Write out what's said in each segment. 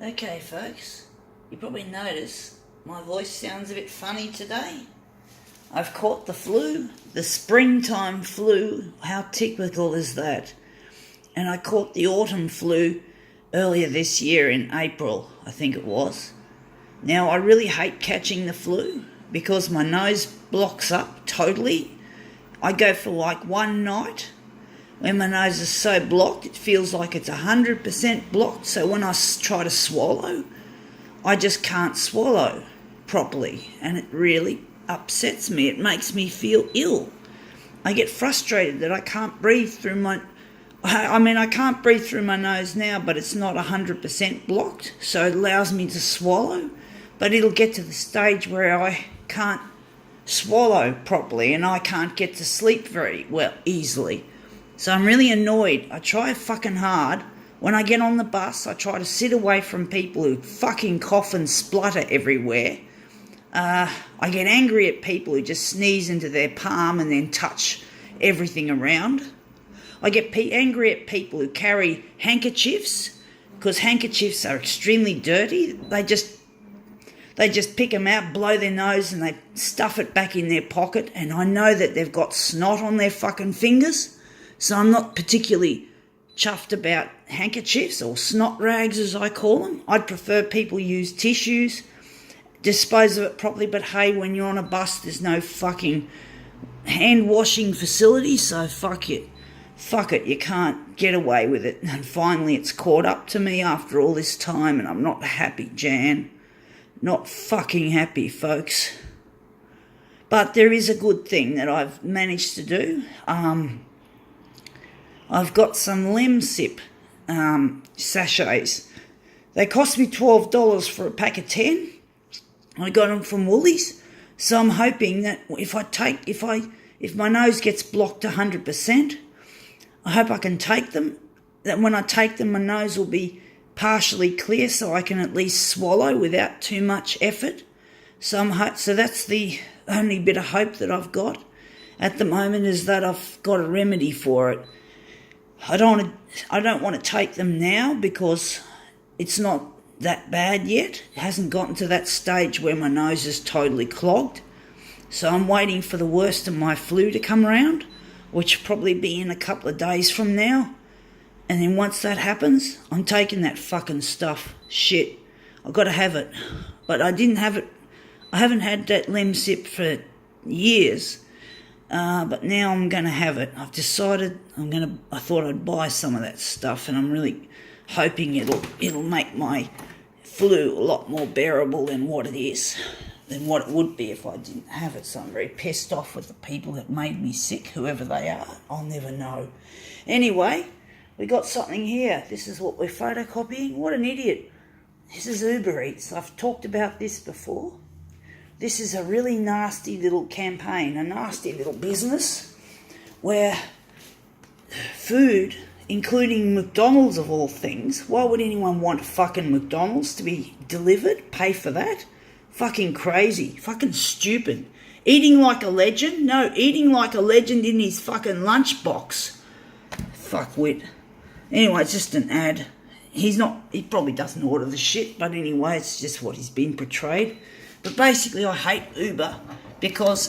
Okay, folks, you probably notice my voice sounds a bit funny today. I've caught the flu, the springtime flu. How typical is that? And I caught the autumn flu earlier this year in April, I think it was. Now, I really hate catching the flu because my nose blocks up totally. I go for like one night when my nose is so blocked, it feels like it's 100% blocked. So when I try to swallow, I just can't swallow properly. And it really upsets me. It makes me feel ill. I get frustrated that I can't breathe through my... I can't breathe through my nose now, but it's not 100% blocked. So it allows me to swallow. But it'll get to the stage where I can't swallow properly and I can't get to sleep very well easily. So I'm really annoyed. I try fucking hard. When I get on the bus, I try to sit away from people who fucking cough and splutter everywhere. I get angry at people who just sneeze into their palm and then touch everything around. I get angry at people who carry handkerchiefs because handkerchiefs are extremely dirty. They just pick them out, blow their nose and they stuff it back in their pocket. And I know that they've got snot on their fucking fingers. So I'm not particularly chuffed about handkerchiefs or snot rags as I call them. I'd prefer people use tissues, dispose of it properly. But hey, when you're on a bus, there's no fucking hand washing facility. So fuck it, you can't get away with it. And finally it's caught up to me after all this time and I'm not happy, Jan. Not fucking happy, folks. But there is a good thing that I've managed to do. I've got some Lemsip sachets. They cost me $12 for a pack of 10. I got them from Woolies. So I'm hoping that if my nose gets blocked 100%, I hope I can take them. That when I take them, my nose will be partially clear so I can at least swallow without too much effort. So that's the only bit of hope that I've got at the moment, is that I've got a remedy for it. I don't want to take them now because it's not that bad yet. It hasn't gotten to that stage where my nose is totally clogged. So I'm waiting for the worst of my flu to come around, which will probably be in a couple of days from now. And then once that happens, I'm taking that fucking stuff. Shit, I've got to have it. But I didn't have it. I haven't had that Lemsip for years. But now I'm going to have it. I've decided I thought I'd buy some of that stuff, and I'm really hoping it'll make my flu a lot more bearable than what it is, than what it would be if I didn't have it. So I'm very pissed off with the people that made me sick, whoever they are. I'll never know. Anyway, we got something here. This is what we're photocopying. What an idiot. This is Uber Eats. I've talked about this before. This is a really nasty little campaign, a nasty little business where food, including McDonald's of all things, why would anyone want fucking McDonald's to be delivered? Pay for that? Fucking crazy. Fucking stupid. Eating like a legend? No, eating like a legend in his fucking lunchbox. Fuckwit. Anyway, it's just an ad. He probably doesn't order the shit, but anyway, it's just what he's been portrayed. But basically, I hate Uber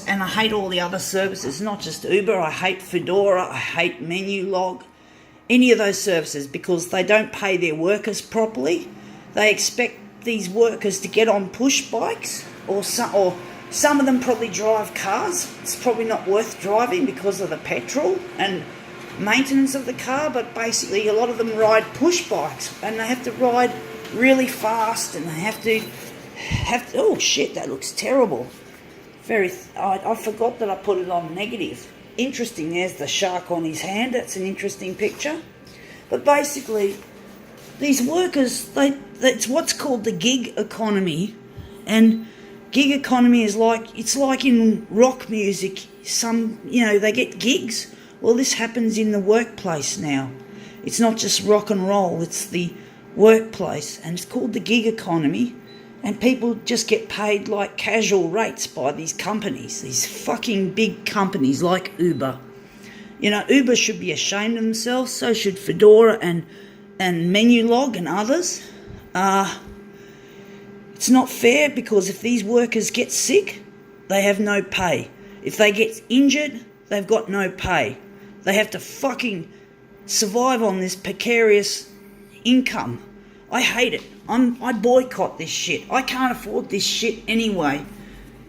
and I hate all the other services, not just Uber. I hate Foodora, I hate Menulog, any of those services, because they don't pay their workers properly. They expect these workers to get on push bikes, or some of them probably drive cars. It's probably not worth driving because of the petrol and maintenance of the car, but basically a lot of them ride push bikes and they have to ride really fast and they have to oh shit, that looks terrible. I forgot that I put it on negative. Interesting, there's the shark on his hand. That's an interesting picture. But basically, these workers, it's what's called the gig economy. And gig economy is it's like in rock music. They get gigs. Well, this happens in the workplace now. It's not just rock and roll, it's the workplace. And it's called the gig economy. And people just get paid like casual rates by these companies, these fucking big companies like Uber. Uber should be ashamed of themselves, so should Foodora and Menulog and others. It's not fair because if these workers get sick, they have no pay. If they get injured, they've got no pay. They have to fucking survive on this precarious income. I hate it. I boycott this shit. I can't afford this shit anyway,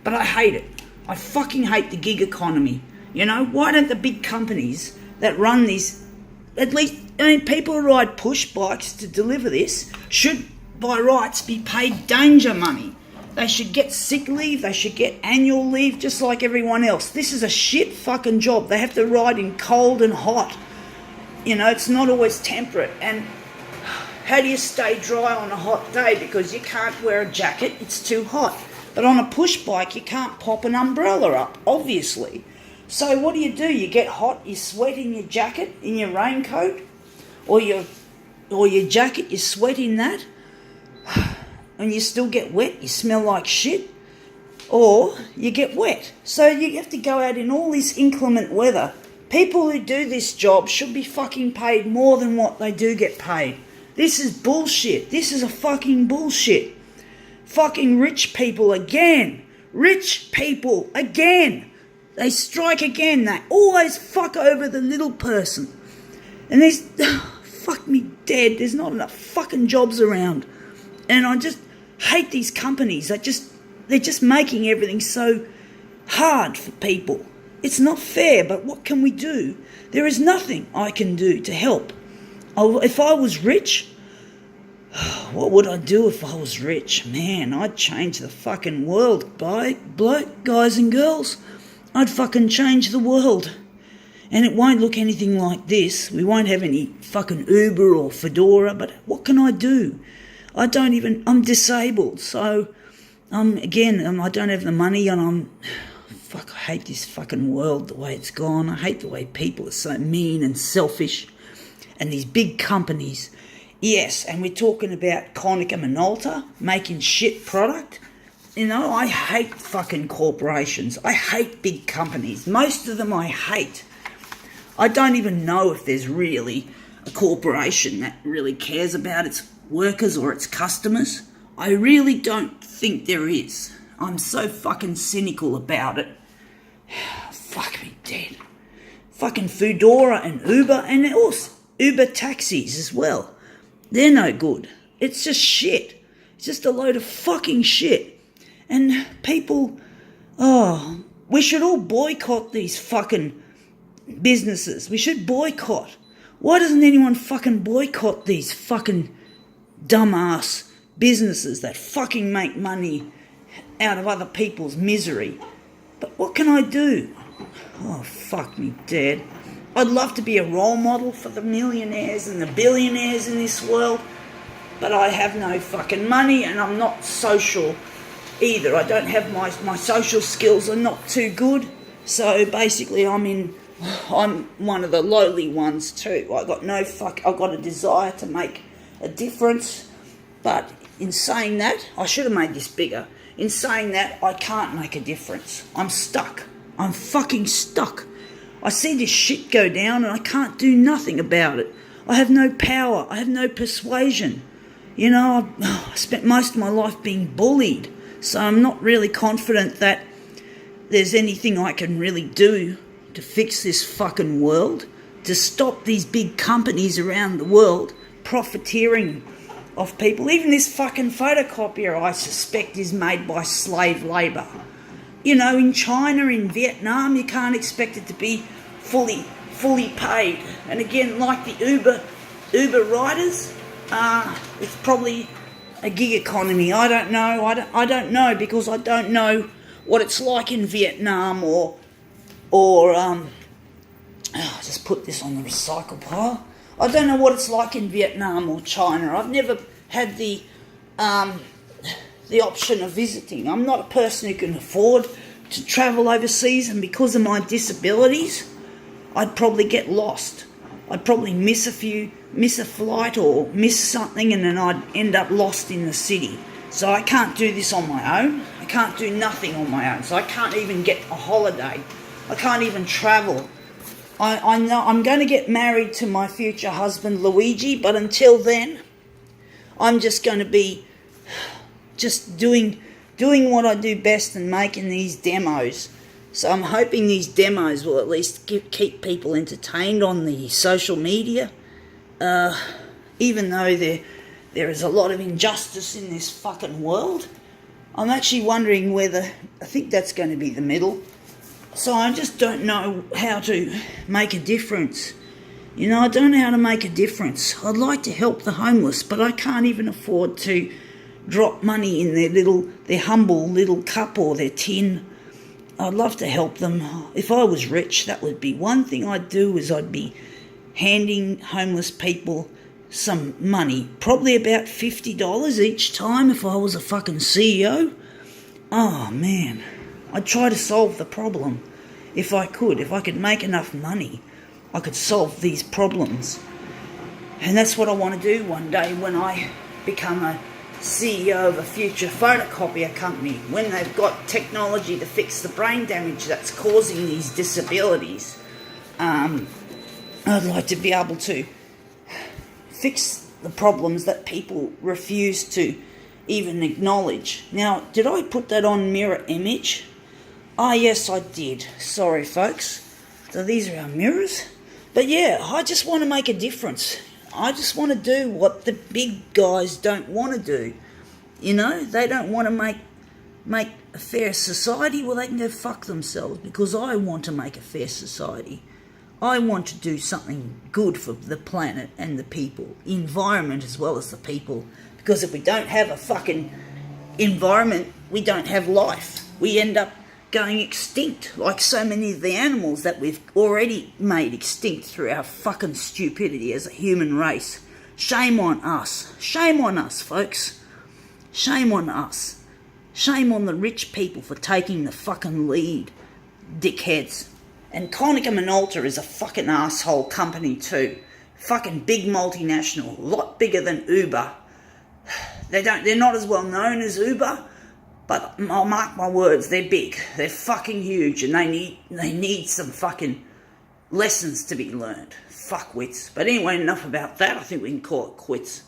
but I hate it. I fucking hate the gig economy. You know, why don't the big companies that run these, at least, I mean, people who ride push bikes to deliver this should, by rights, be paid danger money. They should get sick leave, they should get annual leave just like everyone else. This is a shit fucking job. They have to ride in cold and hot. You know, it's not always temperate. And how do you stay dry on a hot day? Because you can't wear a jacket, it's too hot. But on a push bike, you can't pop an umbrella up, obviously. So what do? You get hot, you sweat in your jacket, in your raincoat, or your jacket, you sweat in that, and you still get wet, you smell like shit, or you get wet. So you have to go out in all this inclement weather. People who do this job should be fucking paid more than what they do get paid. This is bullshit. This is a fucking bullshit. Fucking rich people again. Rich people again. They strike again. They always fuck over the little person. And there's, fuck me dead, there's not enough fucking jobs around. And I just hate these companies. They're just making everything so hard for people. It's not fair, but what can we do? There is nothing I can do to help. If I was rich, what would I do if I was rich? Man, I'd change the fucking world, guys and girls. I'd fucking change the world. And it won't look anything like this. We won't have any fucking Uber or Fedora, but what can I do? I'm disabled, so I don't have the money, and I hate this fucking world, the way it's gone. I hate the way people are so mean and selfish. And these big companies, yes, and we're talking about Konica Minolta making shit product. You know, I hate fucking corporations. I hate big companies. Most of them I hate. I don't even know if there's really a corporation that really cares about its workers or its customers. I really don't think there is. I'm so fucking cynical about it. Fuck me dead. Fucking Foodora and Uber, and also Uber taxis as well. They're no good. It's just shit. It's just a load of fucking shit. And people, we should all boycott these fucking businesses. We should boycott. Why doesn't anyone fucking boycott these fucking dumbass businesses that fucking make money out of other people's misery? But what can I do? Oh, fuck me dead. I'd love to be a role model for the millionaires and the billionaires in this world, but I have no fucking money, and I'm not social either. I don't have my social skills are not too good, so basically I'm one of the lowly ones too. I've got a desire to make a difference, but in saying that, I should have made this bigger. In saying that, I can't make a difference. I'm stuck. I'm fucking stuck. I see this shit go down and I can't do nothing about it. I have no power. I have no persuasion. You know, I spent most of my life being bullied, so I'm not really confident that there's anything I can really do to fix this fucking world, to stop these big companies around the world profiteering off people. Even this fucking photocopier, I suspect, is made by slave labour. You know, in China, in Vietnam, you can't expect it to be fully paid. And again, like the Uber riders, it's probably a gig economy. I don't know. I don't know, because I don't know what it's like in Vietnam or just put this on the recycle pile. I don't know what it's like in Vietnam or China. I've never had the option of visiting. I'm not a person who can afford to travel overseas, and because of my disabilities, I'd probably get lost. I'd probably miss a flight or miss something, and then I'd end up lost in the city. So I can't do this on my own. I can't do nothing on my own. So I can't even get a holiday. I can't even travel. I know I'm going to get married to my future husband, Luigi, but until then, I'm just going to be just doing what I do best and making these demos. So I'm hoping these demos will at least keep people entertained on the social media. Even though there is a lot of injustice in this fucking world, I'm actually wondering whether, I think that's going to be the middle. So I just don't know how to make a difference. You know, I don't know how to make a difference. I'd like to help the homeless, but I can't even afford to drop money in their humble little cup or their tin. I'd love to help them. If I was rich, that would be one thing I'd do, is I'd be handing homeless people some money. Probably about $50 each time if I was a fucking CEO. Oh, man. I'd try to solve the problem if I could. If I could make enough money, I could solve these problems. And that's what I want to do one day when I become a CEO of a future photocopier company, when they've got technology to fix the brain damage that's causing these disabilities. I'd like to be able to fix the problems that people refuse to even acknowledge. Now, did I put that on mirror image? Ah, yes, I did. Sorry, folks. So these are our mirrors. But yeah, I just want to make a difference. I just want to do what the big guys don't want to do. You know, they don't want to make a fair society. Well, they can go fuck themselves, because I want to make a fair society. I want to do something good for the planet and the people, environment as well as the people. Because if we don't have a fucking environment, we don't have life. We end up going extinct, like so many of the animals that we've already made extinct through our fucking stupidity as a human race. Shame on us. Shame on us, folks. Shame on us. Shame on the rich people for taking the fucking lead, dickheads. And Konica Minolta is a fucking asshole company too. Fucking big multinational, a lot bigger than Uber. They're not as well known as Uber, but I'll mark my words, they're big. They're fucking huge, and they need some fucking lessons to be learned. Fuckwits. But anyway, enough about that. I think we can call it quits.